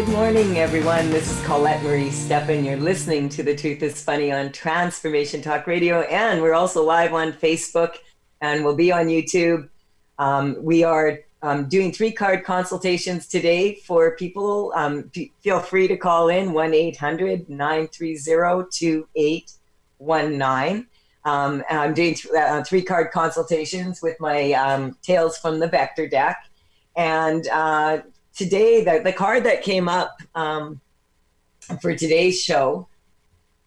Good morning, everyone. This is Colette Marie Stefan. You're listening to The Truth is Funny on Transformation Talk Radio, and we're also live on Facebook, and we'll be on YouTube. We are doing 3-card consultations today for people. Feel free to call in 1-800-930-2819. And I'm doing 3-card consultations with my Tales from the Vector deck. And today, the card that came up for today's show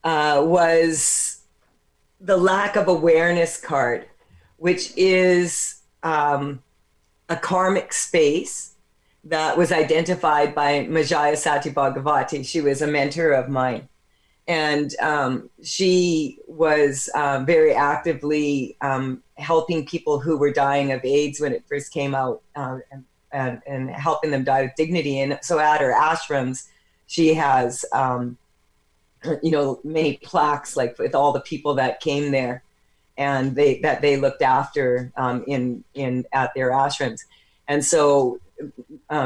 was the lack of awareness card, which is a karmic space that was identified by Majaya Sati Bhagavati. She was a mentor of mine. And she was very actively helping people who were dying of AIDS when it first came out, and helping them die with dignity. And so at her ashrams, she has, many plaques, like with all the people that came there and that they looked after in at their ashrams. And so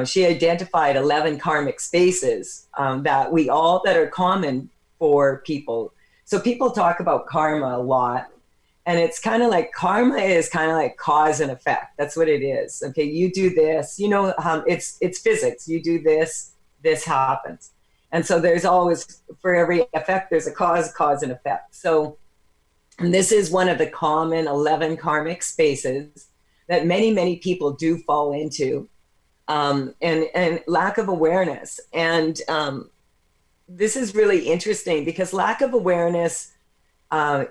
she identified 11 karmic spaces that are common for people. So people talk about karma a lot. And it's kind of like karma is kind of like cause and effect. That's what it is. Okay, you do this, it's physics. You do this, this happens. And so there's always, for every effect, there's a cause and effect. So and this is one of the common 11 karmic spaces that many, many people do fall into, and lack of awareness. And this is really interesting because lack of awareness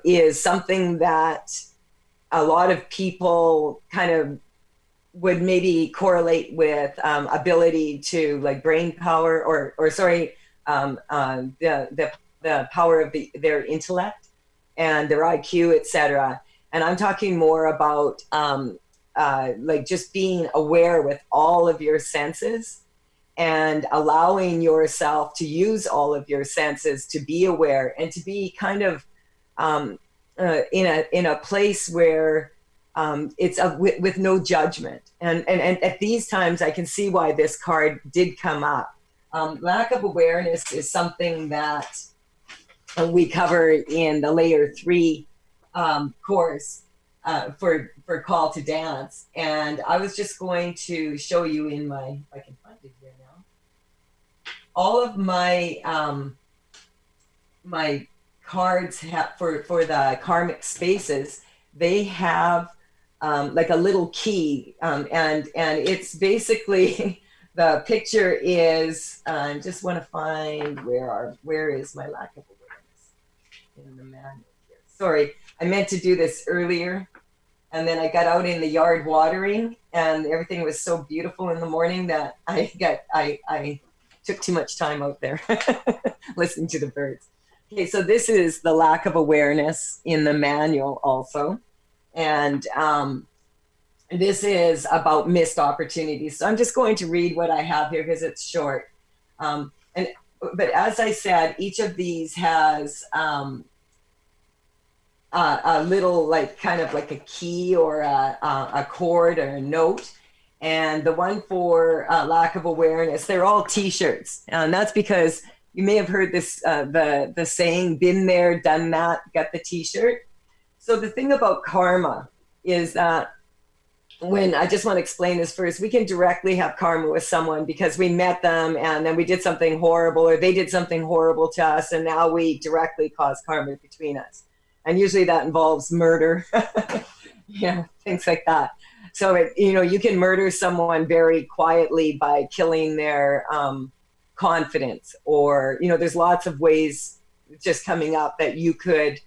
is something that a lot of people kind of would maybe correlate with ability to like brain power or the power of their intellect and their IQ, etc. And I'm talking more about like just being aware with all of your senses and allowing yourself to use all of your senses to be aware and to be kind of in a place where it's with no judgment. And at these times, I can see why this card did come up. Lack of awareness is something that we cover in the Layer 3 course for Call to Dance. And I was just going to show you in my, if I can find it here now, all of my my cards for the karmic spaces. They have like a little key, and it's basically the picture is. I just want to find where is my lack of awareness in the manual here. Sorry, I meant to do this earlier, and then I got out in the yard watering, and everything was so beautiful in the morning that I took too much time out there listening to the birds. Okay, so this is the lack of awareness in the manual also. And this is about missed opportunities. So I'm just going to read what I have here because it's short. But as I said, each of these has a little like kind of like a key or a chord or a note. And the one for lack of awareness, they're all T-shirts. And that's because you may have heard this, the saying, been there, done that, got the T-shirt. So the thing about karma is that I just want to explain this first, we can directly have karma with someone because we met them and then we did something horrible or they did something horrible to us and now we directly cause karma between us. And usually that involves murder, things like that. So, you can murder someone very quietly by killing their confidence, or there's lots of ways just coming up that you could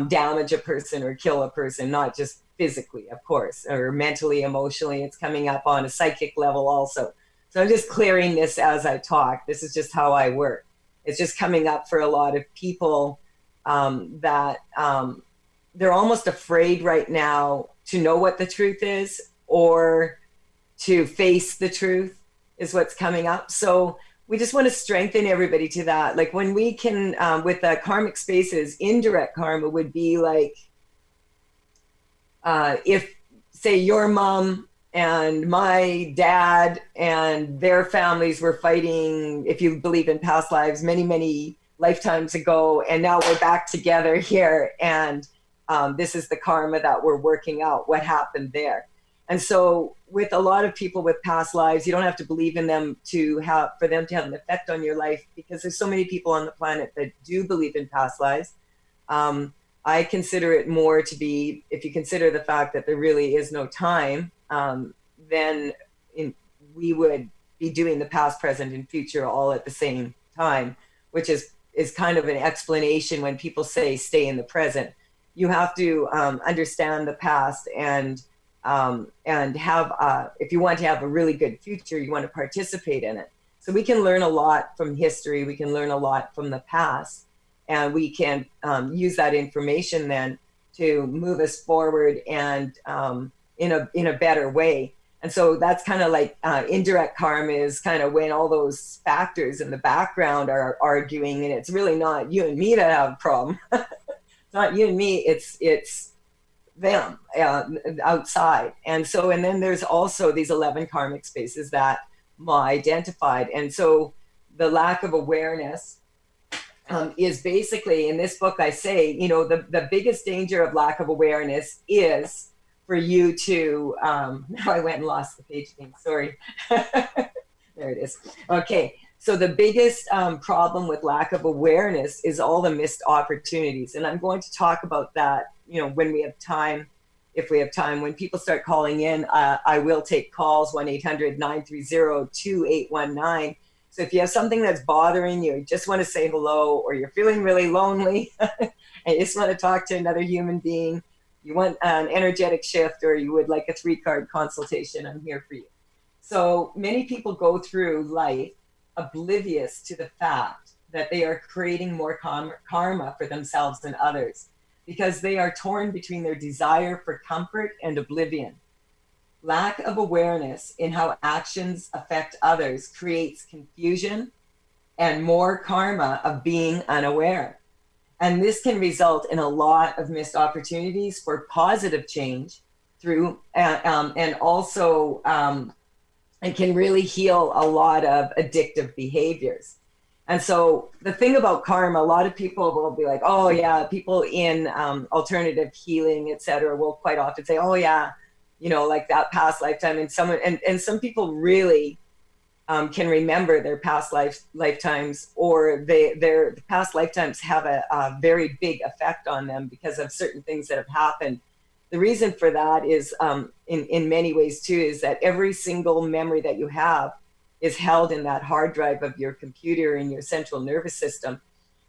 damage a person or kill a person, not just physically, of course, or mentally, emotionally. It's coming up on a psychic level also. So I'm just clearing this as I talk. This is just how I work. It's just coming up for a lot of people that they're almost afraid right now to know what the truth is or to face the truth is what's coming up. So we just want to strengthen everybody to that. Like when we can, with the karmic spaces, indirect karma would be like, if say your mom and my dad and their families were fighting, if you believe in past lives, many, many lifetimes ago. And now we're back together here. And this is the karma that we're working out, what happened there. And so with a lot of people with past lives, you don't have to believe in them for them to have an effect on your life, because there's so many people on the planet that do believe in past lives. I consider it more to be, if you consider the fact that there really is no time, then we would be doing the past, present, and future all at the same time, which is kind of an explanation when people say stay in the present. You have to understand the past and have, if you want to have a really good future, you want to participate in it. So we can learn a lot from history. We can learn a lot from the past, and we can use that information then to move us forward and in a better way. And so that's kind of like indirect karma is kind of when all those factors in the background are arguing, and it's really not you and me that have a problem. It's not you and me, it's them outside. And so, and then there's also these 11 karmic spaces that Ma identified. And so the lack of awareness is basically, in this book I say, the biggest danger of lack of awareness is for you to, now I went and lost the page again, sorry. There it is. Okay, so the biggest problem with lack of awareness is all the missed opportunities. And I'm going to talk about that, when we have time, if we have time. When people start calling in, I will take calls, 1-800-930-2819. So if you have something that's bothering you, you just want to say hello, or you're feeling really lonely, and you just want to talk to another human being, you want an energetic shift, or you would like a 3-card consultation, I'm here for you. So many people go through life oblivious to the fact that they are creating more karma for themselves and others, because they are torn between their desire for comfort and oblivion. Lack of awareness in how actions affect others creates confusion and more karma of being unaware. And this can result in a lot of missed opportunities for positive change through, and also it can really heal a lot of addictive behaviors. And so the thing about karma, a lot of people will be like, oh yeah, people in alternative healing, etc., will quite often say, oh yeah, like that past lifetime. And some people really can remember their past lifetimes, or their past lifetimes have a very big effect on them because of certain things that have happened. The reason for that is, in many ways too, is that every single memory that you have is held in that hard drive of your computer in your central nervous system.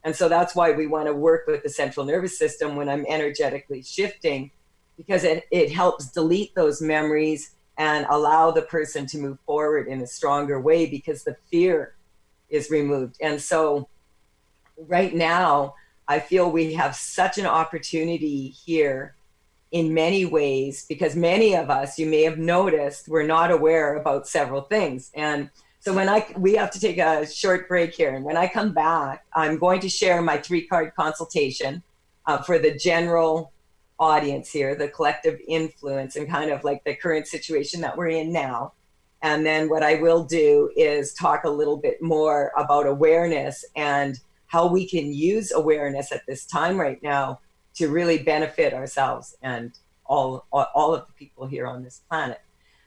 And so that's why we want to work with the central nervous system when I'm energetically shifting, because it helps delete those memories and allow the person to move forward in a stronger way, because the fear is removed. And so right now, I feel we have such an opportunity here in many ways, because many of us, you may have noticed, we're not aware about several things. And so we have to take a short break here. And when I come back, I'm going to share my 3-card consultation for the general audience here, the collective influence, and kind of like the current situation that we're in now. And then what I will do is talk a little bit more about awareness and how we can use awareness at this time right now to really benefit ourselves and all of the people here on this planet.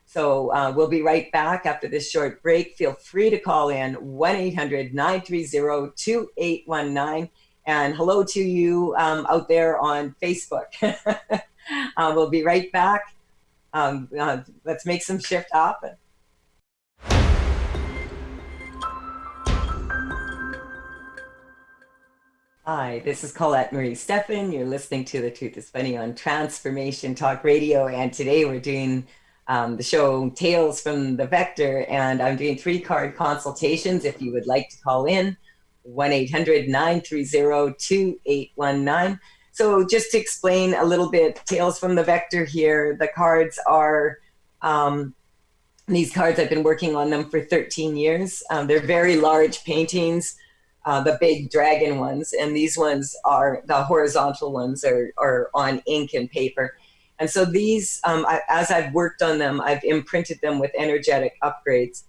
So we'll be right back after this short break. Feel free to call in 1-800-930-2819. And hello to you out there on Facebook. We'll be right back. Let's make some shift happen. Hi, this is Colette Marie Stefan. You're listening to The Truth is Funny on Transformation Talk Radio. And today we're doing the show Tales from the Vector. And I'm doing 3-card consultations if you would like to call in. 1-800-930-2819. So just to explain a little bit, Tales from the Vector here, the cards are, these cards, I've been working on them for 13 years. They're very large paintings, the big dragon ones, and these ones are, the horizontal ones are on ink and paper. And so these, as I've worked on them, I've imprinted them with energetic upgrades.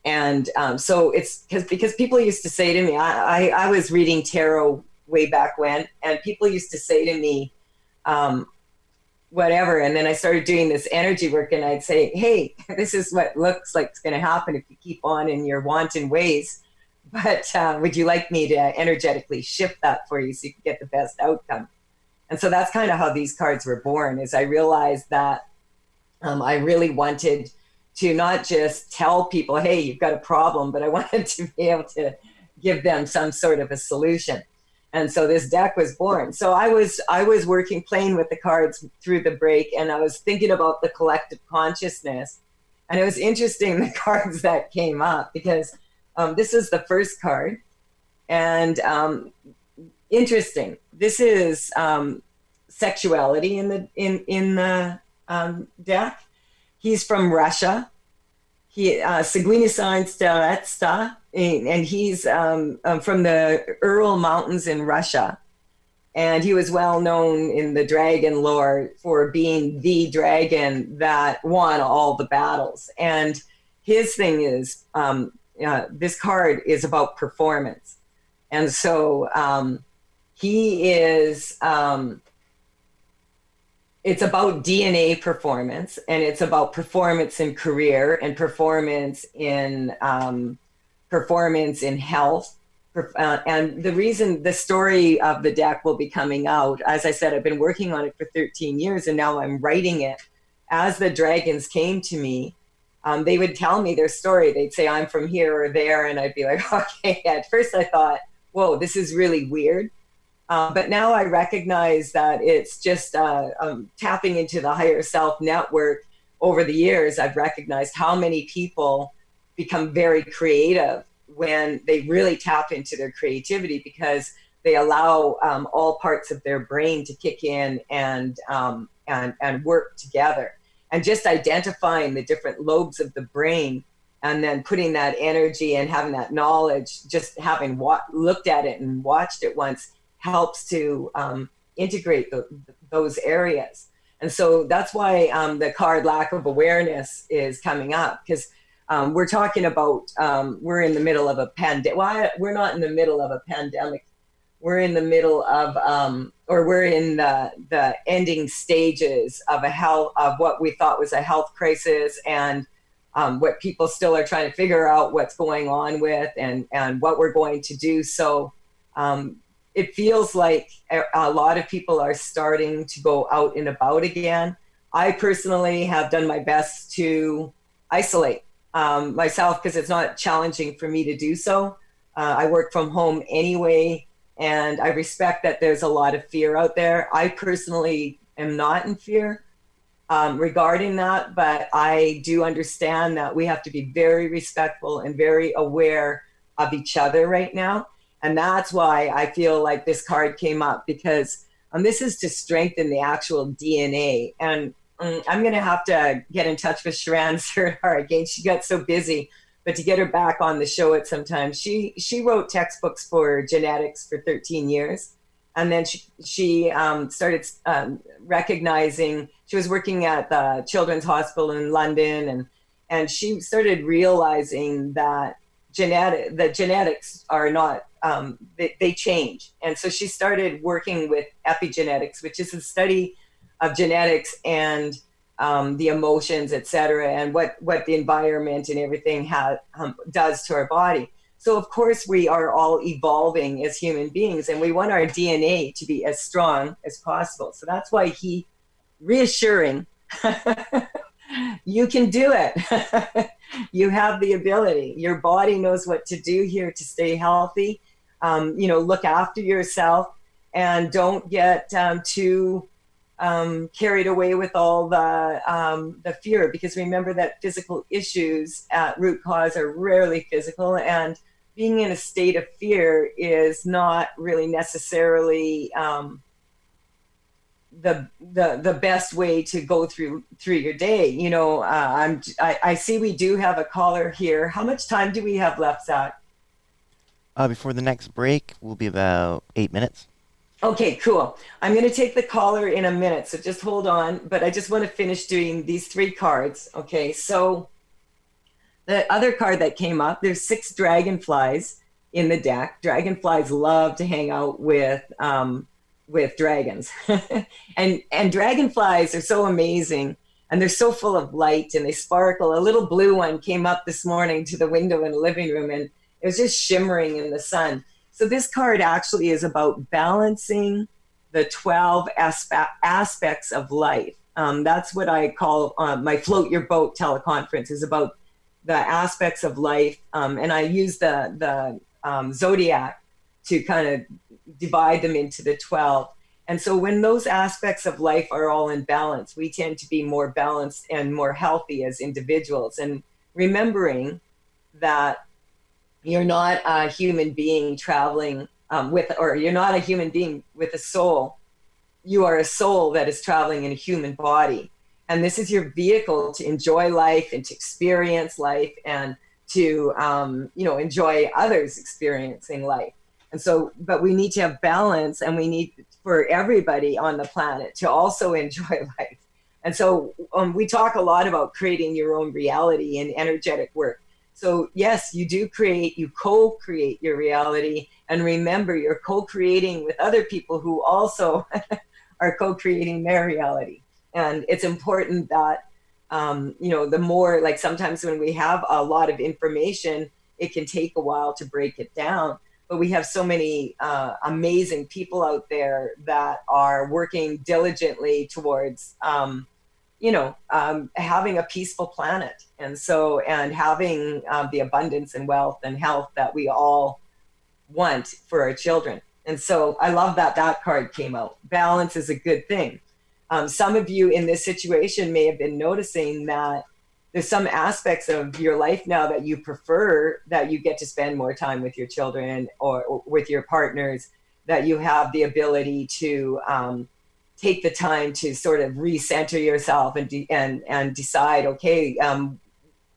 And so it's because people used to say to me, I was reading tarot way back when, and people used to say to me, um, whatever. And then I started doing this energy work, and I'd say, hey, this is what looks like it's going to happen if you keep on in your wanton ways. But would you like me to energetically shift that for you so you can get the best outcome? And so that's kind of how these cards were born, is I realized that I really wanted to not just tell people, hey, you've got a problem, but I wanted to be able to give them some sort of a solution. And so this deck was born. So I was working, playing with the cards through the break, and I was thinking about the collective consciousness. And it was interesting, the cards that came up, because this is the first card. And interesting, this is sexuality in the deck. He's from Russia. He Seguini Stelesta, and he's from the Ural Mountains in Russia. And he was well known in the dragon lore for being the dragon that won all the battles. And his thing is, this card is about performance. And so he is, it's about DNA performance, and it's about performance in career and performance in health. And the reason the story of the deck will be coming out, as I said, I've been working on it for 13 years, and now I'm writing it. As the dragons came to me, they would tell me their story. They'd say, I'm from here or there. And I'd be like, okay. At first I thought, whoa, this is really weird. But now I recognize that it's just tapping into the higher self network. Over the years, I've recognized how many people become very creative when they really tap into their creativity, because they allow all parts of their brain to kick in and work together. And just identifying the different lobes of the brain, and then putting that energy and having that knowledge, just having looked at it and watched it once, helps to integrate those areas. And so that's why the card lack of awareness is coming up, because we're talking about, we're in the middle of a pandemic. Well, we're not in the middle of a pandemic. We're in the middle of, or we're in the ending stages of of what we thought was a health crisis, and what people still are trying to figure out what's going on with, and what we're going to do. So it feels like a lot of people are starting to go out and about again. I personally have done my best to isolate myself, because it's not challenging for me to do so. I work from home anyway, and I respect that there's a lot of fear out there. I personally am not in fear regarding that, but I do understand that we have to be very respectful and very aware of each other right now. And that's why I feel like this card came up, because this is to strengthen the actual DNA. And I'm going to have to get in touch with Sharon Surdar again. She got so busy, but to get her back on the show at some time. She wrote textbooks for genetics for 13 years. And then she started recognizing, she was working at the Children's Hospital in London, and she started realizing that the genetics are not, they change. And so she started working with epigenetics, which is the study of genetics and the emotions, et cetera, and what the environment and everything does to our body. So of course we are all evolving as human beings, and we want our DNA to be as strong as possible. So that's why he reassuring, you can do it. You have the ability. Your body knows what to do here to stay healthy. Look after yourself, and don't get too carried away with all the fear, because remember that physical issues at root cause are rarely physical, and being in a state of fear is not really necessarily the best way to go through your day. I see we do have a caller here. How much time do we have left, Zach? Before the next break will be about 8 minutes. Okay, cool. I'm going to take the caller in a minute, so just hold on. But I just want to finish doing these three cards. Okay, so the other card that came up, there's 6 dragonflies in the deck. Dragonflies love to hang out with dragons, and dragonflies are so amazing, and they're so full of light and they sparkle. A little blue one came up this morning to the window in the living room, and it was just shimmering in the sun. So this card actually is about balancing the 12 aspects of life. That's what I call my float your boat teleconference, is about the aspects of life, and I use the zodiac to kind of divide them into the 12. And so when those aspects of life are all in balance, we tend to be more balanced and more healthy as individuals. And remembering that you're not a human being traveling or you're not a human being with a soul. You are a soul that is traveling in a human body. And this is your vehicle to enjoy life and to experience life and to, enjoy others experiencing life. And so, but we need to have balance, and we need for everybody on the planet to also enjoy life. And so we talk a lot about creating your own reality in energetic work. So yes, you co-create your reality, and remember you're co-creating with other people who also are co-creating their reality. And it's important that, the more, like sometimes when we have a lot of information, it can take a while to break it down. But we have so many amazing people out there that are working diligently towards, having a peaceful planet. And having the abundance and wealth and health that we all want for our children. And so I love that card came out. Balance is a good thing. Some of you in this situation may have been noticing that there's some aspects of your life now that you prefer, that you get to spend more time with your children or with your partners, that you have the ability to take the time to sort of recenter yourself and decide, okay,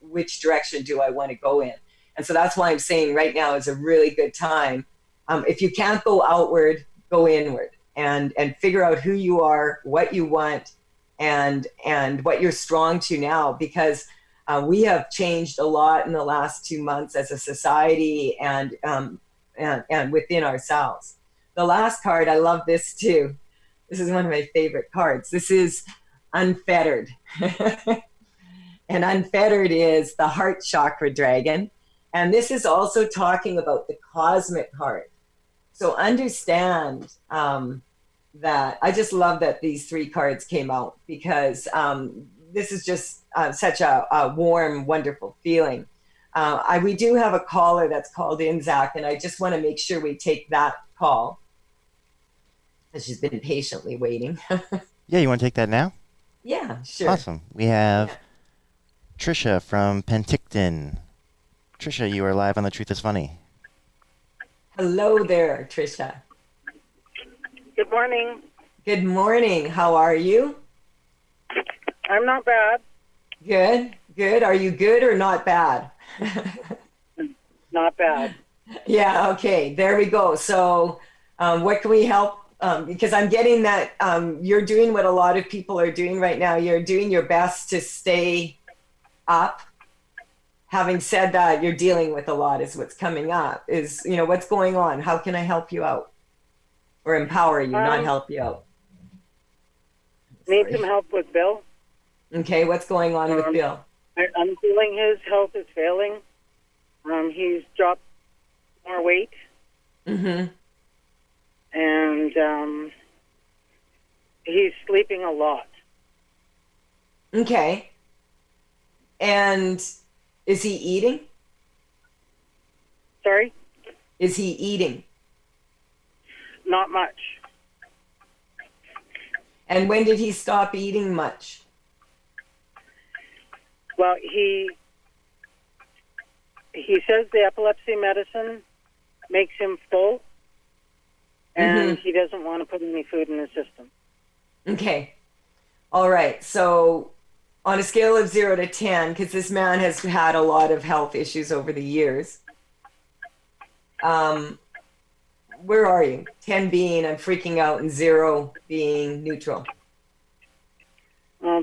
which direction do I want to go in? And so that's why I'm saying right now is a really good time. If you can't go outward, go inward and figure out who you are, what you want, and what you're strong to now, because we have changed a lot in the last 2 months as a society and within ourselves. The last card, I love this too. This is one of my favorite cards. This is Unfettered. And Unfettered is the heart chakra dragon. And this is also talking about the cosmic heart. So understand that I just love that these 3 cards came out, because this is just such a warm, wonderful feeling. We do have a caller that's called in, Zach, and I just want to make sure we take that call. She's been patiently waiting. Yeah, you want to take that now? Yeah, sure. Awesome. We have Trisha from Penticton. Trisha, you are live on The Truth is Funny. Hello there, Trisha. Good morning. Good morning. How are you? I'm not bad. Good. Are you good or not bad? Not bad. Yeah, okay. There we go. So what can we help? Because I'm getting that you're doing what a lot of people are doing right now. You're doing your best to stay up. Having said that, you're dealing with a lot is what's coming up. Is, what's going on? How can I help you out? Or empower you, not help you out? Need some help with Bill. Okay, what's going on with Bill? I'm feeling his health is failing. He's dropped more weight. Mm-hmm. And he's sleeping a lot. Okay. And is he eating? Sorry? Is he eating? Not much. And when did he stop eating much? Well, he says the epilepsy medicine makes him full, and he doesn't want to put any food in his system. Okay. All right. So on a scale of 0 to 10, because this man has had a lot of health issues over the years, where are you? 10 being I'm freaking out and 0 being neutral.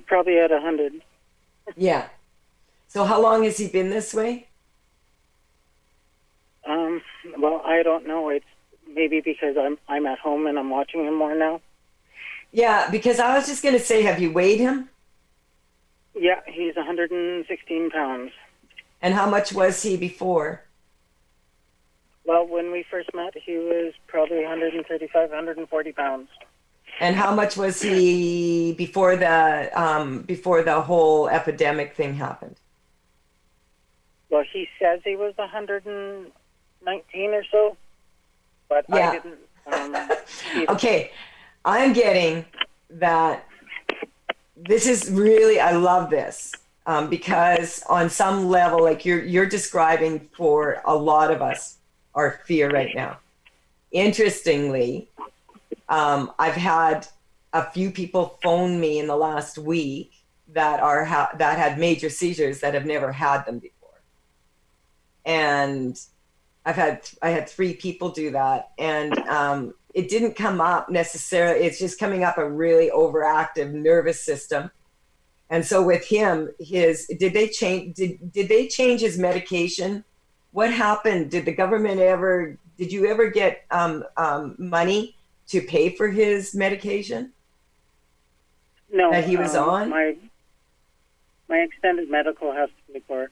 Probably at 100. Yeah. So how long has he been this way? Well, I don't know. It's maybe because I'm at home and I'm watching him more now. Yeah, because I was just going to say, have you weighed him? Yeah, he's 116 pounds. And how much was he before? Well, when we first met, he was probably 135, 140 pounds. And how much was he before the whole epidemic thing happened? Well, he says he was 119 or so, but Yeah. I didn't. See Okay, I'm getting that this is really, I love this because on some level, like you're describing for a lot of us, our fear right now. Interestingly, I've had a few people phone me in the last week that that had major seizures that have never had them before, and I had 3 people do that, and it didn't come up necessarily. It's just coming up a really overactive nervous system. And so with him, did they change his medication? What happened? Did you ever get money to pay for his medication no, that he was on? My extended medical has to pay for it.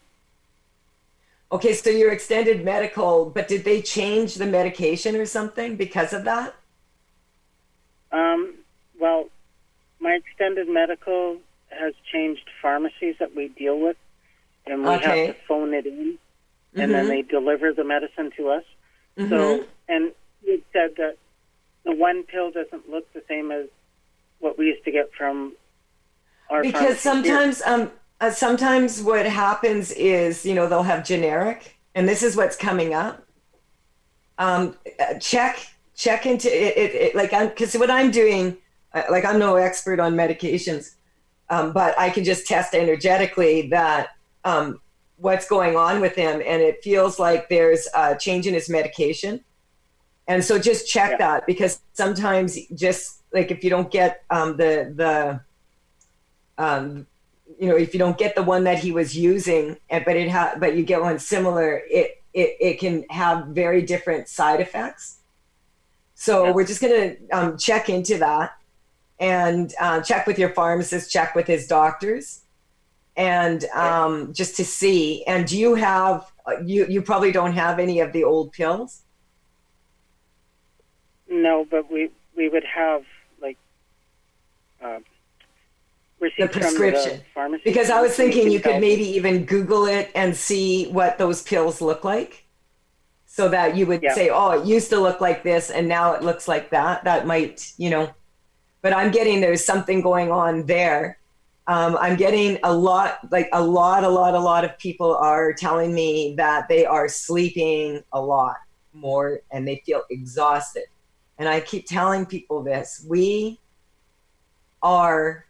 Okay, so your extended medical, but did they change the medication or something because of that? Well, my extended medical has changed pharmacies that we deal with, and we Okay. have to phone it in, and then they deliver the medicine to us. Mm-hmm. So, and it said that the one pill doesn't look the same as what we used to get from our Because pharmacy here. sometimes what happens is, they'll have generic, and this is what's coming up. Check into it like because what I'm doing, like I'm no expert on medications, but I can just test energetically that what's going on with him, and it feels like there's a change in his medication. And so just check that, because sometimes just like if you don't get if you don't get the one that he was using, but you get one similar, it can have very different side effects. So we're just going to check into that, and check with your pharmacist, check with his doctors, and just to see. And do you have you probably don't have any of the old pills? No, but we would have like receipts The prescription. from the pharmacy. Because I was thinking you could tell maybe even Google it and see what those pills look like, so that you would say, oh, it used to look like this and now it looks like that. That might, but I'm getting there's something going on there. I'm getting a lot of people are telling me that they are sleeping a lot more and they feel exhausted. And I keep telling people this: we are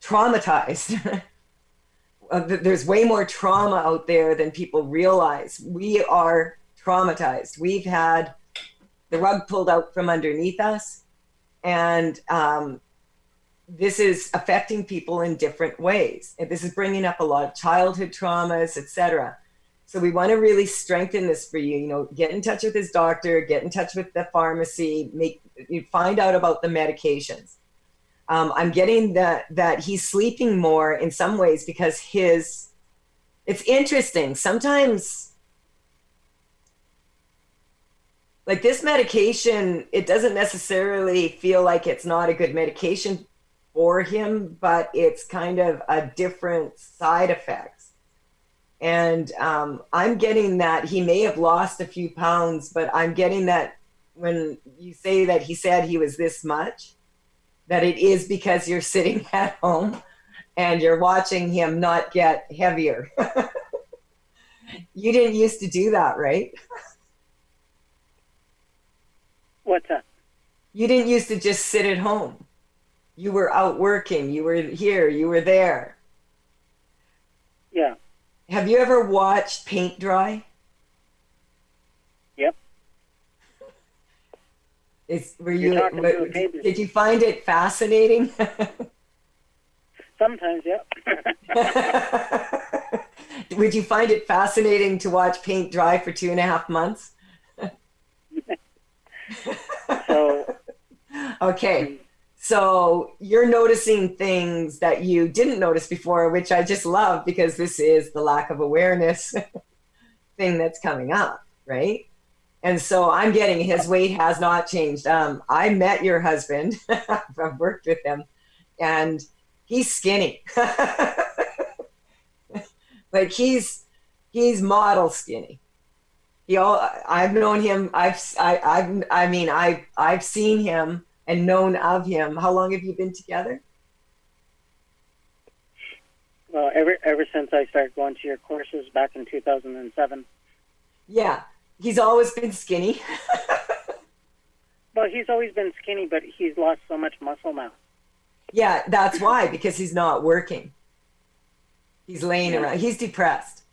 traumatized. There's way more trauma out there than people realize. We are traumatized. We've had the rug pulled out from underneath us, and this is affecting people in different ways. And this is bringing up a lot of childhood traumas, etc. So we want to really strengthen this for you. Get in touch with his doctor, get in touch with the pharmacy, find out about the medications. I'm getting that he's sleeping more in some ways because it's interesting. Sometimes, like this medication, it doesn't necessarily feel like it's not a good medication for him, but it's kind of a different side effects. And I'm getting that he may have lost a few pounds, but I'm getting that when you say that he said he was this much, that it is because you're sitting at home and you're watching him not get heavier. You didn't used to do that, right? What's that? You didn't used to just sit at home. You were out working. You were here. You were there. Yeah. Have you ever watched paint dry? Yep. Were You're you, talking to a baby. did you find it fascinating? Sometimes, yeah. Would you find it fascinating to watch paint dry for 2.5 months? So, Okay. So you're noticing things that you didn't notice before, which I just love because this is the lack of awareness thing that's coming up, right? And so I'm getting his weight has not changed. I met your husband, I've worked with him, and he's skinny. Like he's model skinny. I've known him. I've seen him and known of him. How long have you been together? well, ever since I started going to your courses back in 2007. Yeah, he's always been skinny. Well, he's always been skinny, but he's lost so much muscle mass. Yeah, that's why, because he's not working. He's laying Yeah. around. He's depressed.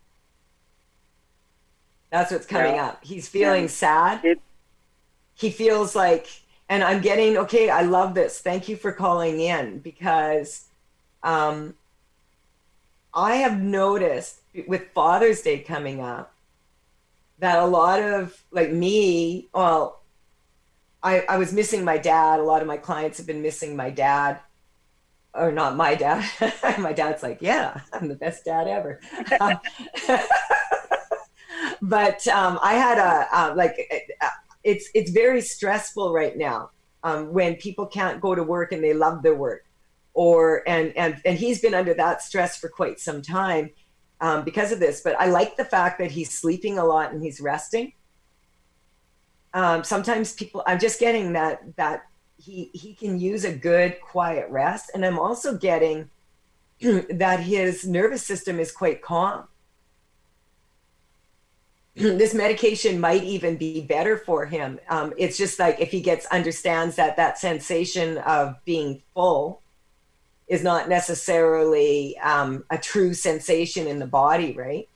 That's what's coming Yeah. up. He's feeling Yeah. sad. It, He feels like, and I'm getting, okay, I love this. Thank you for calling in because um, I have noticed with Father's Day coming up that a lot of, like me, well, I was missing my dad. A lot of my clients have been missing my dad, or not my dad. My dad's like, yeah, I'm the best dad ever. Um, but I had it's very stressful right now when people can't go to work and they love their work, or and he's been under that stress for quite some time because of this. But I like the fact that he's sleeping a lot and he's resting. Sometimes people, I'm just getting that he can use a good quiet rest, and I'm also getting that his nervous system is quite calm. This medication might even be better for him. It's just like if he understands that sensation of being full is not necessarily a true sensation in the body, right?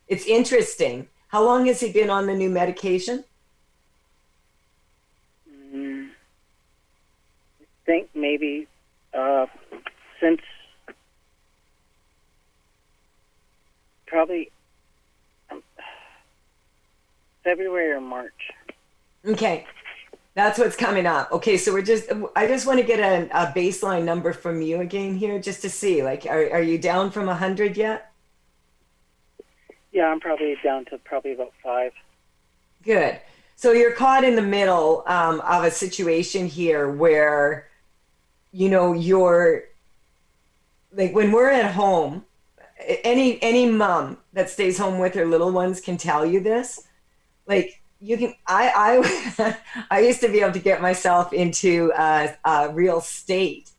It's interesting. How long has he been on the new medication? I think maybe since probably February or March. Okay, that's what's coming up. Okay, so I just want to get a baseline number from you again here just to see, like, are you down from 100 yet? Yeah, I'm probably down to probably about 5. Good. So you're caught in the middle of a situation here where, you're like when we're at home, any mom that stays home with her little ones can tell you this. Like you can, I I used to be able to get myself into a real state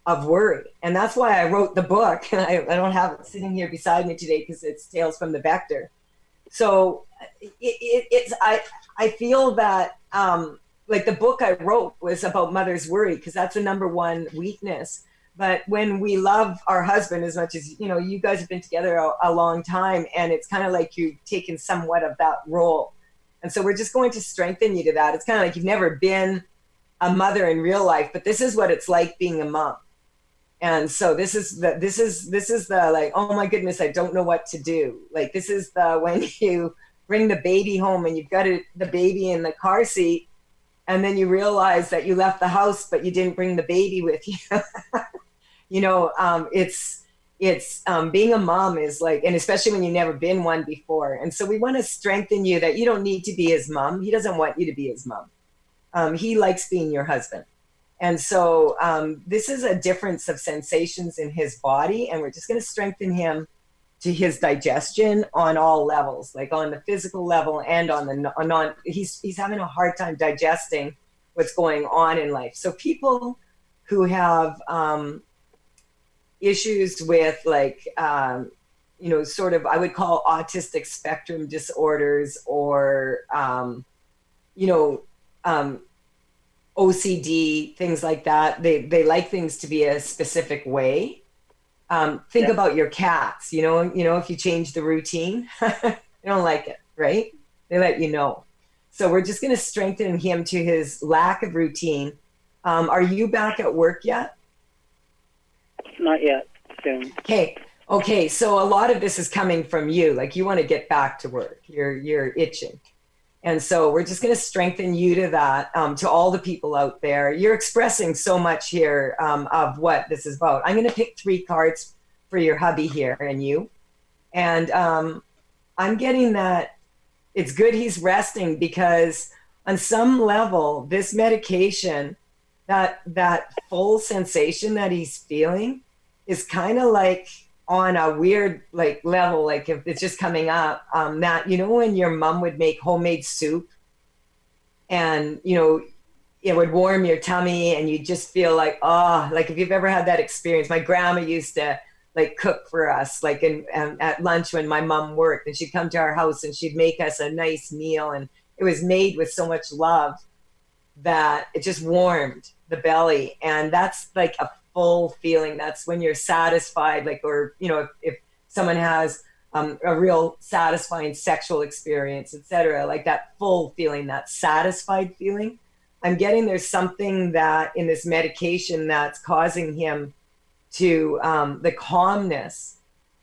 of worry, and that's why I wrote the book. And I don't have it sitting here beside me today because it's Tales from the Vector. So I feel that like the book I wrote was about mother's worry because that's the number one weakness. But when we love our husband as much as you guys have been together a long time, and it's kind of like you've taken somewhat of that role, and so we're just going to strengthen you to that. It's kind of like you've never been a mother in real life, but this is what it's like being a mom. And so this is the like, oh my goodness, I don't know what to do. Like this is the when you bring the baby home and you've got the baby in the car seat, and then you realize that you left the house but you didn't bring the baby with you. It's being a mom is like, and especially when you've never been one before. And so we want to strengthen you that you don't need to be his mom. He doesn't want you to be his mom. He likes being your husband. And so this is a difference of sensations in his body, and we're just going to strengthen him to his digestion on all levels, like on the physical level and on the he's having a hard time digesting what's going on in life. So people who have issues with like, sort of, I would call autistic spectrum disorders or, OCD, things like that. They like things to be a specific way. Think about your cats, if you change the routine, they don't like it, right? They let you know. So we're just going to strengthen him to his lack of routine. Are you back at work yet? Not yet. Soon. Okay. So a lot of this is coming from you. Like you want to get back to work. You're itching. And so we're just going to strengthen you to that, to all the people out there. You're expressing so much here of what this is about. I'm going to pick 3 cards for your hubby here and you. And I'm getting that it's good he's resting, because on some level, this medication, that full sensation that he's feeling is kind of like on a weird like level, like if it's just coming up, that, you know, when your mom would make homemade soup and, you know, it would warm your tummy and you just feel like, oh, like if you've ever had that experience. My grandma used to like cook for us, like at lunch when my mom worked, and she'd come to our house and she'd make us a nice meal, and it was made with so much love that it just warmed the belly. And that's like a full feeling. That's when you're satisfied, like, or, you know, if someone has a real satisfying sexual experience, etc., like that full feeling, that satisfied feeling. I'm getting there's something that in this medication that's causing him to the calmness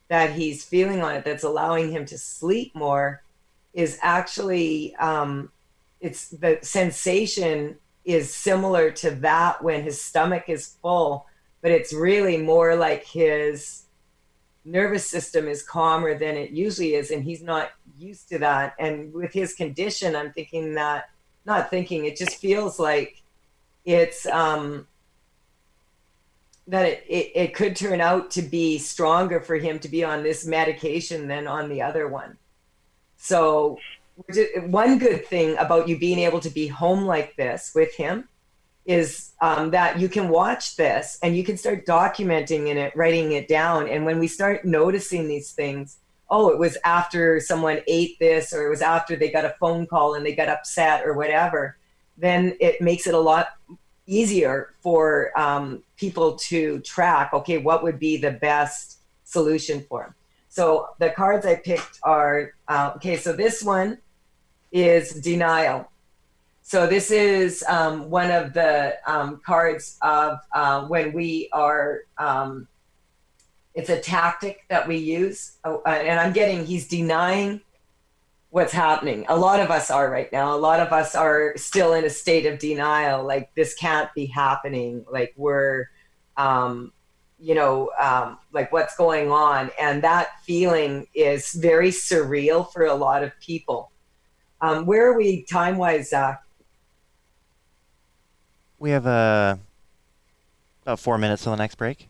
that he's feeling on it, that's allowing him to sleep more, is actually it's the sensation is similar to that when his stomach is full, but it's really more like his nervous system is calmer than it usually is, and he's not used to that. And with his condition, I'm thinking that, not thinking, it just feels like it's that it could turn out to be stronger for him to be on this medication than on the other one. So one good thing about you being able to be home like this with him is that you can watch this and you can start documenting in it, writing it down. And when we start noticing these things, oh, it was after someone ate this, or it was after they got a phone call and they got upset or whatever, then it makes it a lot easier for people to track, okay, what would be the best solution for them. So the cards I picked are, okay, so this one is denial. So this is one of the cards of when we are, it's a tactic that we use. And I'm getting, he's denying what's happening. A lot of us are right now. A lot of us are still in a state of denial. Like, this can't be happening. Like, we're, like, what's going on? And that feeling is very surreal for a lot of people. Where are we time-wise, Zach? We have about 4 minutes till the next break.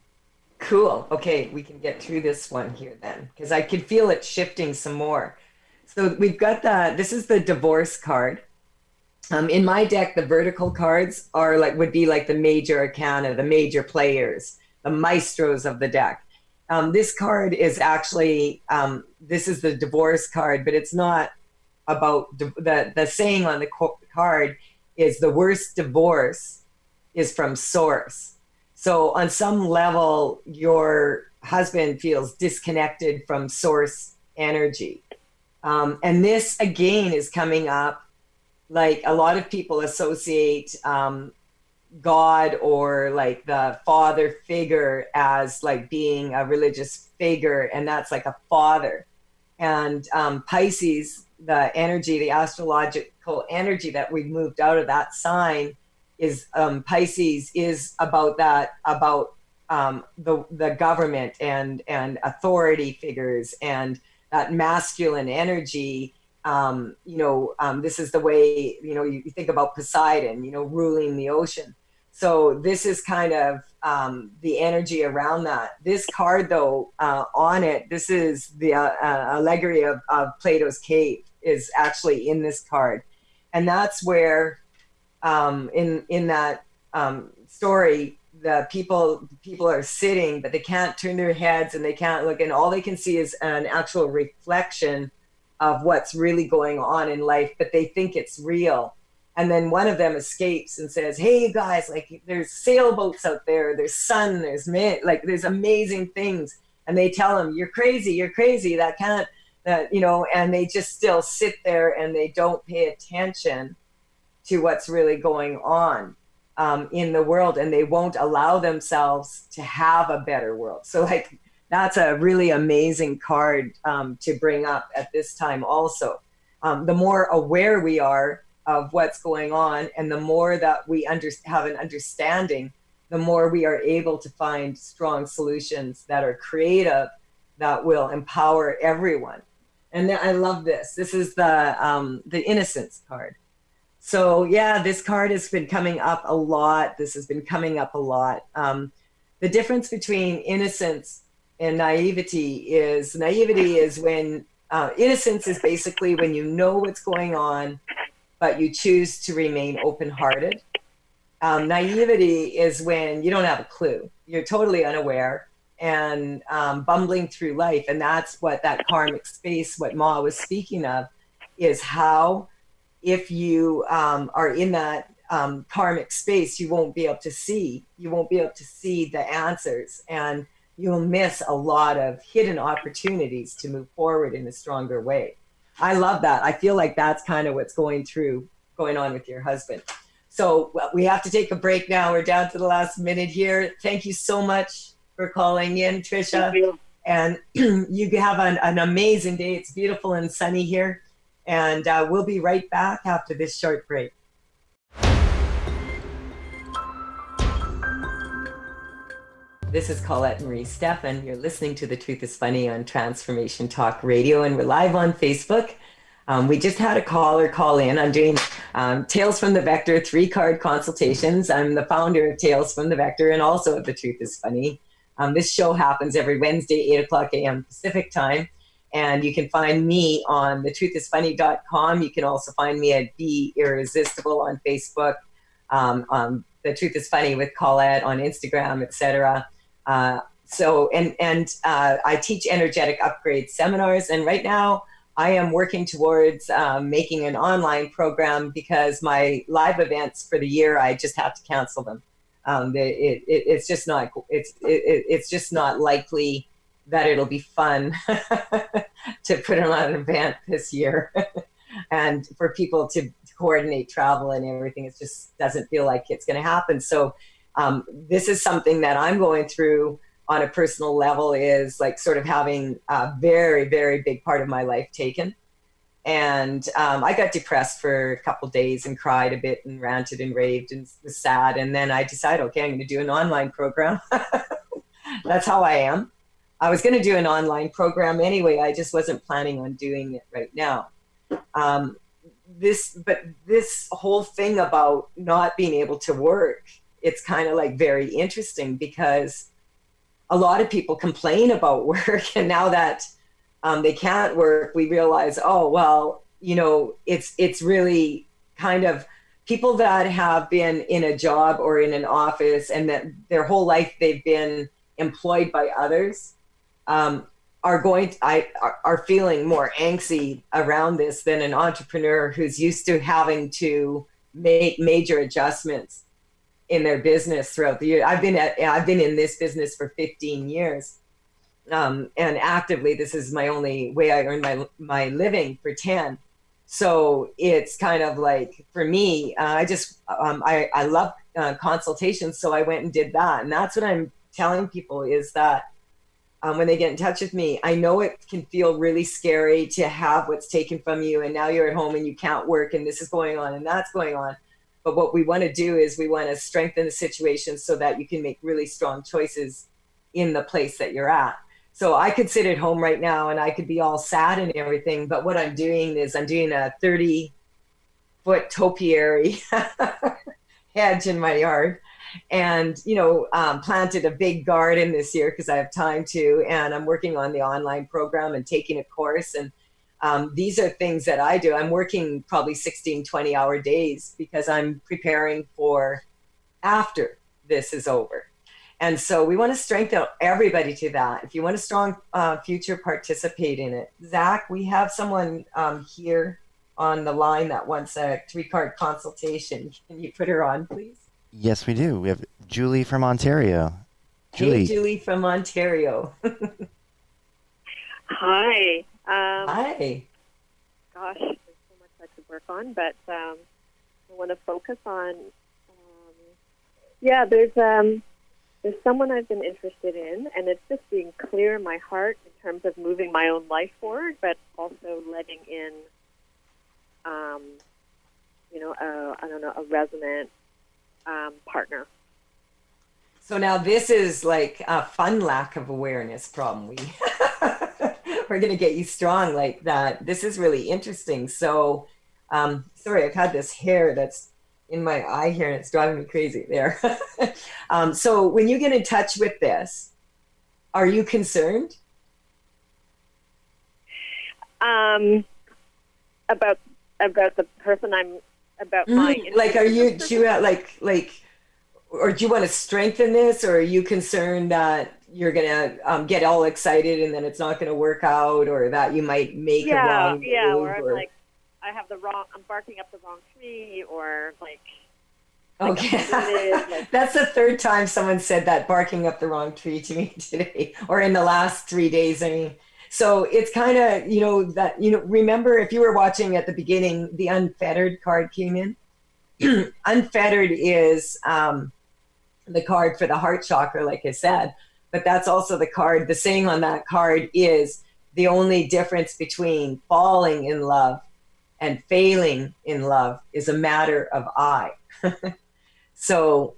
Cool. Okay, we can get through this one here then, because I could feel it shifting some more. So we've got this is the divorce card. In my deck, the vertical cards are would be like the major arcana, the major players, the maestros of the deck. This card is actually, this is the divorce card, but it's not about the saying on the card is the worst divorce is from source. So on some level, your husband feels disconnected from source energy. And this, again, is coming up, like a lot of people associate God or like the father figure as like being a religious figure, and that's like a father. And Pisces, the energy, the astrological energy that we've moved out of that sign is Pisces is about that, about the government and authority figures and that masculine energy. This is the way, you think about Poseidon, ruling the ocean. So this is kind of the energy around that. This card, though, on it, this is the allegory of Plato's cave is actually in this card. And that's where in that story, the people are sitting, but they can't turn their heads and they can't look, and all they can see is an actual reflection of what's really going on in life, but they think it's real. And then one of them escapes and says, hey, you guys, like, there's sailboats out there, there's sun, there's there's amazing things. And they tell him, you're crazy, that can't, that, and they just still sit there and they don't pay attention to what's really going on in the world, and they won't allow themselves to have a better world. So like that's a really amazing card to bring up at this time also. The more aware we are of what's going on, and the more that we have an understanding, the more we are able to find strong solutions that are creative, that will empower everyone. And I love this. This is the innocence card. So yeah, this card has been coming up a lot. This has been coming up a lot. The difference between innocence and naivety is when innocence is basically when you know what's going on, but you choose to remain open-hearted. Naivety is when you don't have a clue. You're totally unaware and bumbling through life. And that's what that karmic space, what Ma was speaking of, is how if you are in that karmic space, you won't be able to see the answers, and you'll miss a lot of hidden opportunities to move forward in a stronger way. I love that. I feel like that's kind of what's going on with your husband. So we have to take a break now. We're down to the last minute here. Thank you so much for calling in, Trisha. Thank you. And you have an amazing day. It's beautiful and sunny here. And we'll be right back after this short break. This is Colette Marie Stefan. You're listening to The Truth is Funny on Transformation Talk Radio, and we're live on Facebook. We just had a caller call in. I'm doing Tales from the Vector 3-card consultations. I'm the founder of Tales from the Vector and also of The Truth is Funny. This show happens every Wednesday, 8 o'clock a.m. Pacific time. And you can find me on thetruthisfunny.com. You can also find me at Be Irresistible on Facebook, The Truth is Funny with Colette on Instagram, etc. I teach energetic upgrade seminars. And right now I am working towards making an online program because my live events for the year, I just have to cancel them. It's just not likely that it'll be fun to put on an event this year and for people to coordinate travel and everything. It just doesn't feel like it's going to happen. So this is something that I'm going through on a personal level, is like sort of having a very, very big part of my life taken. And I got depressed for a couple of days and cried a bit and ranted and raved and was sad. And then I decided, okay, I'm going to do an online program. That's how I am. I was going to do an online program anyway. I just wasn't planning on doing it right now. This whole thing about not being able to work, it's kind of like very interesting because a lot of people complain about work, and now that they can't work, we realize, oh, well, it's really kind of people that have been in a job or in an office and that their whole life they've been employed by others, are feeling more angsty around this than an entrepreneur who's used to having to make major adjustments in their business throughout the year. I've been in this business for 15 years, and actively, this is my only way I earn my living for 10. So it's kind of like, for me, I love consultations, so I went and did that. And that's what I'm telling people is that when they get in touch with me, I know it can feel really scary to have what's taken from you, and now you're at home and you can't work, and this is going on and that's going on. But what we want to do is we want to strengthen the situation so that you can make really strong choices in the place that you're at. So I could sit at home right now and I could be all sad and everything, but what I'm doing is I'm doing a 30-foot topiary hedge in my yard, and planted a big garden this year because I have time to, and I'm working on the online program and taking a course. And these are things that I do. I'm working probably 16, 20-hour days because I'm preparing for after this is over. And so we want to strengthen everybody to that. If you want a strong future, participate in it. Zach, we have someone here on the line that wants a 3-card consultation. Can you put her on, please? Yes, we do. We have Julie from Ontario. Julie. Hey, Julie from Ontario. Hi. Hi. Gosh, there's so much I could work on, but I want to focus on. Yeah, there's someone I've been interested in, and it's just being clear in my heart in terms of moving my own life forward, but also letting in, I don't know, a resonant partner. So now this is like a fun lack of awareness problem. We're going to get you strong like that. This is really interesting. So, sorry, I've had this hair that's in my eye here and it's driving me crazy there. So when you get in touch with this, are you concerned? About the person about my Like, are you, do you or do you want to strengthen this, or are you concerned that you're going to get all excited and then it's not going to work out, or that you might make a wrong move? Or I'm like, I'm barking up the wrong tree, or like okay. Like, That's the third time someone said that, barking up the wrong tree, to me today, or in the last 3 days. I mean, so it's kind of, remember if you were watching at the beginning, the unfettered card came in. Unfettered is the card for the heart chakra, like I said, but that's also the saying on that card is the only difference between falling in love and failing in love is a matter of I. So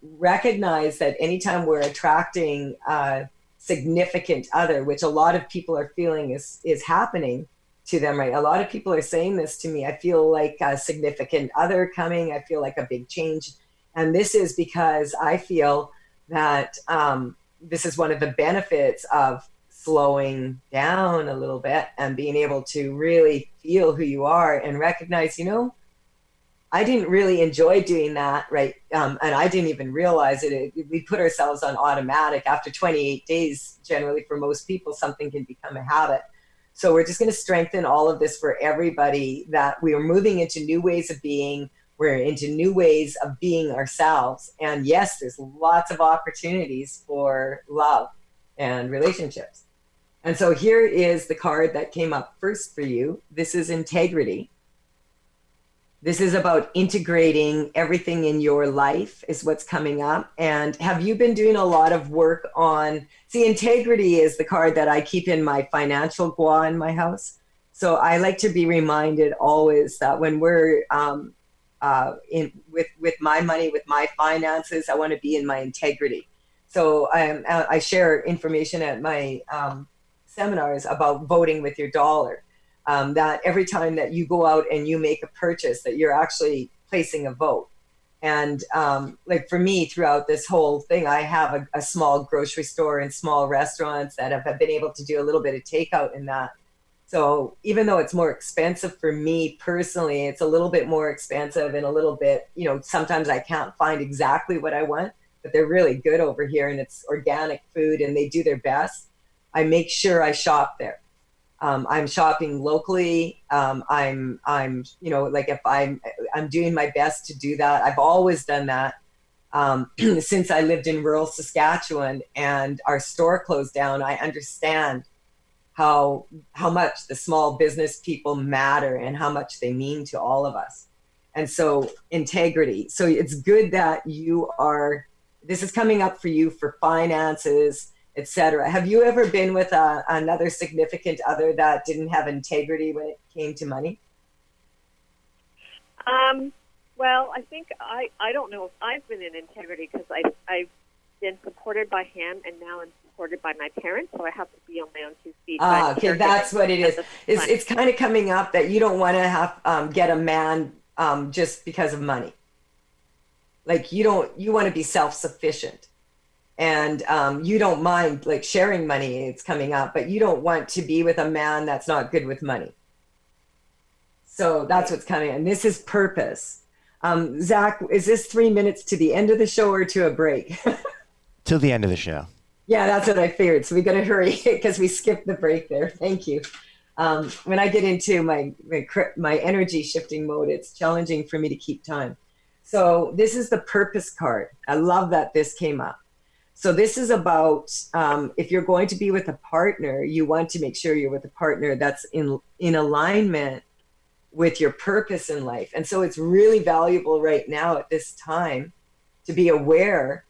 recognize that anytime we're attracting a significant other, which a lot of people are feeling is happening to them, right? A lot of people are saying this to me. I feel like a significant other coming. I feel like a big change. And this is because I feel that this is one of the benefits of slowing down a little bit and being able to really feel who you are and recognize, I didn't really enjoy doing that, right? And I didn't even realize it. We put ourselves on automatic. After 28 days, generally for most people, something can become a habit. So we're just going to strengthen all of this for everybody, that we are moving into new ways of being. We're into new ways of being ourselves. And yes, there's lots of opportunities for love and relationships. And so here is the card that came up first for you. This is integrity. This is about integrating everything in your life is what's coming up. And have you been doing a lot of work on, integrity is the card that I keep in my financial gua in my house. So I like to be reminded always that when we're with my money, with my finances, I want to be in my integrity. So I share information at my seminars about voting with your dollar. That every time that you go out and you make a purchase, that you're actually placing a vote. And like for me, throughout this whole thing, I have a small grocery store and small restaurants that have been able to do a little bit of takeout in that. So even though it's more expensive for me personally, it's a little bit more expensive and a little bit, sometimes I can't find exactly what I want, but they're really good over here and it's organic food and they do their best. I make sure I shop there. I'm shopping locally. I'm like if I'm doing my best to do that. I've always done that since I lived in rural Saskatchewan and our store closed down. I understand how much the small business people matter and how much they mean to all of us. And so integrity. So it's good that this is coming up for you for finances, etc. Have you ever been with another significant other that didn't have integrity when it came to money? Well, I think I don't know if I've been in integrity because I've been supported by him and now I'm supported by my parents, so I have to be on my own 2 feet. Okay, that's what it is. It's kind of coming up that you don't want to have get a man just because of money. Like you want to be self-sufficient. And you don't mind like sharing money, it's coming up, but you don't want to be with a man that's not good with money. So that's what's coming. And this is purpose. Zach, is this 3 minutes to the end of the show or to a break? Till the end of the show. Yeah, that's what I feared. So we got to hurry because we skipped the break there. Thank you. When I get into my energy shifting mode, it's challenging for me to keep time. So this is the purpose card. I love that this came up. So this is about if you're going to be with a partner, you want to make sure you're with a partner that's in alignment with your purpose in life. And so it's really valuable right now at this time to be aware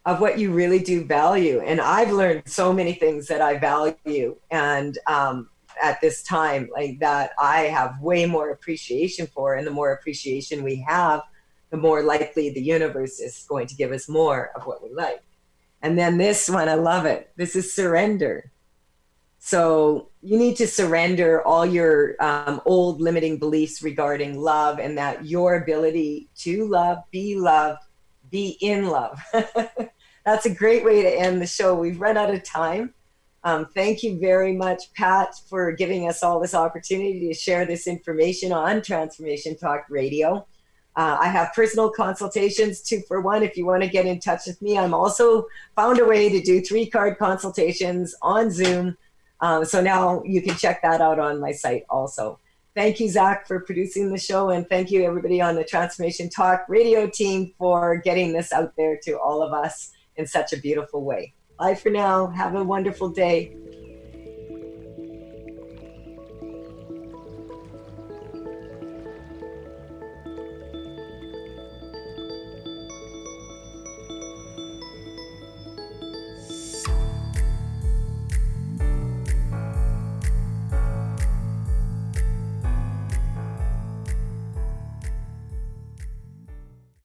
of what you really do value. And I've learned so many things that I value, and at this time, like that, I have way more appreciation for. And the more appreciation we have, the more likely the universe is going to give us more of what we like. And then this one, I love it. This is surrender. So you need to surrender all your old limiting beliefs regarding love, and that your ability to love, be in love. That's a great way to end the show. We've run out of time. Thank you very much, Pat, for giving us all this opportunity to share this information on Transformation Talk Radio. I have personal consultations 2-for-1 if you want to get in touch with me. I'm also found a way to do 3-card consultations on Zoom. So now you can check that out on my site also. Thank you, Zach, for producing the show. And thank you, everybody on the Transformation Talk Radio team, for getting this out there to all of us in such a beautiful way. Bye for now. Have a wonderful day.